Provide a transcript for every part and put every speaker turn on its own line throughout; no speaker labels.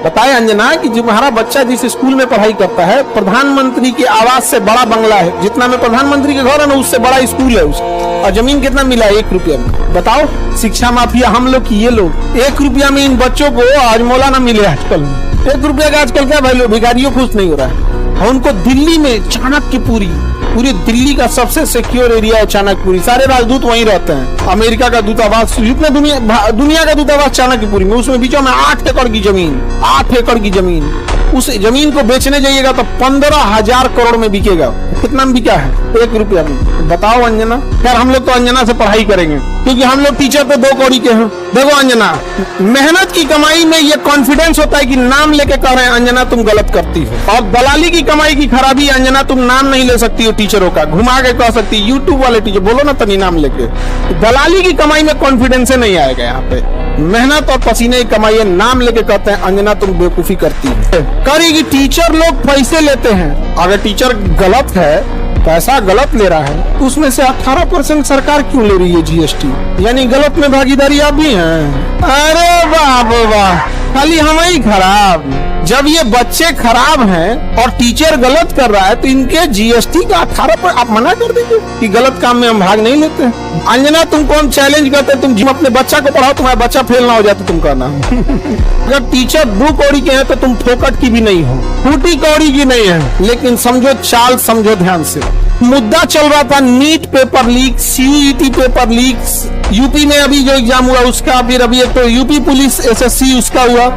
बताए अंजना कि तुम्हारा बच्चा जिस स्कूल में पढ़ाई करता है, प्रधानमंत्री के आवास से बड़ा बंगला है, जितना में प्रधानमंत्री के घर है ना उससे बड़ा स्कूल है उसका, और जमीन कितना मिला है? 1 रुपया में। बताओ, शिक्षा माफिया हम लोग की ये लोग 1 रुपया में इन बच्चों को हजमोला ना मिले आजकल। 1 रुपया का आजकल क्या वैल्यू, भिखारियों खुश नहीं हो रहा है। और उनको दिल्ली में चाणक्यपुरी, पूरी दिल्ली का सबसे सिक्योर एरिया है चाणक्यपुरी, सारे राजदूत वहीं रहते हैं। अमेरिका का दूतावास, जितने दुनिया का दूतावास चाणक्यपुरी में, उसमें बीचों में 8 एकड़ की जमीन, 8 एकड़ की जमीन। उस जमीन को बेचने जाइएगा तो 15,000 करोड़ में बिकेगा। कितना में बिका है? 1 रुपया में। बताओ अंजना। यार हम लोग तो अंजना से पढ़ाई करेंगे, क्योंकि हम लोग टीचर तो 2 कौड़ी के हैं। देखो अंजना, मेहनत की कमाई में ये कॉन्फिडेंस होता है कि नाम लेके कह रहे हैं अंजना तुम गलत करती हो। और दलाली की कमाई की खराबी है अंजना, तुम नाम नहीं ले सकती हो टीचरों का, घुमा के कह सकती। यूट्यूब वाले टीचर बोलो ना तनी नाम लेके। दलाली की कमाई में कॉन्फिडेंस नहीं आएगा यहाँ पे। मेहनत और पसीने की कमाई है, नाम लेके कहते हैं अंजना तुम बेवकूफी करती है। करेगी, टीचर लोग पैसे लेते हैं। अगर टीचर गलत है, पैसा गलत ले रहा है, तो उसमें से 18% सरकार क्यों ले रही है जीएसटी? यानी गलत में भागीदारी आप भी हैं। अरे वाह वाह, खाली हम ही खराब। जब ये बच्चे खराब हैं और टीचर गलत कर रहा है, तो इनके जीएसटी का 18% आप मना कर देंगे कि गलत काम में हम भाग नहीं लेते। अंजना तुम कौन चैलेंज करते? तुम जिम अपने बच्चा को पढ़ाओ, तुम्हारा बच्चा फेल ना हो जाए तो तुम कहना। अगर टीचर 2 कौड़ी के हैं तो तुम फोकट की भी नहीं हो, फूटी कौड़ी की नहीं है। लेकिन समझो चाल, समझो ध्यान से। मुद्दा चल रहा था NEET paper leak, CET paper leak, UP में अभी जो एग्जाम हुआ उसका, फिर अभी एक तो यूपी पुलिस एसएससी उसका हुआ।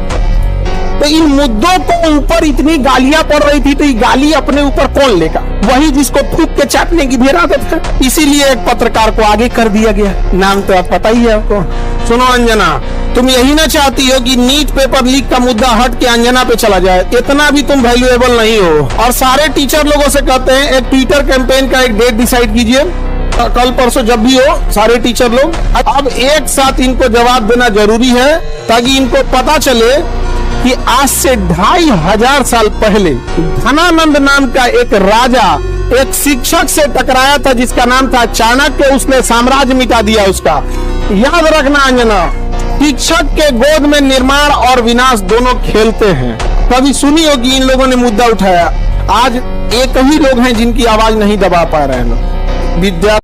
तो इन मुद्दों को ऊपर इतनी गालियां पड़ रही थी, तो ये गाली अपने ऊपर कौन लेगा? वही जिसको थूक के चाटने की ढेर आदत है। इसीलिए एक पत्रकार को आगे कर दिया गया। नाम तो आप पता ही है आपको। सुनो अंजना, तुम यही ना चाहती हो कि नीट पेपर लीक का मुद्दा हट के अंजना पे चला जाए? इतना भी तुम वैल्यूएबल नहीं हो। और सारे टीचर लोगों से कहते हैं एक ट्विटर कैंपेन का एक डेट डिसाइड कीजिए, कल परसों जब भी हो, सारे टीचर लोग अब एक साथ इनको जवाब देना जरूरी है, ताकि इनको पता चले कि आज से 2500 साल पहले धनानंद नाम का एक राजा एक शिक्षक से टकराया था जिसका नाम था चाणक्य। उसने साम्राज्य मिटा दिया उसका। याद रखना अंजना, शिक्षक के गोद में निर्माण और विनाश दोनों खेलते हैं। कभी सुनी होगी इन लोगों ने मुद्दा उठाया। आज एक ही लोग हैं जिनकी आवाज नहीं दबा पा रहे हैं। विद्या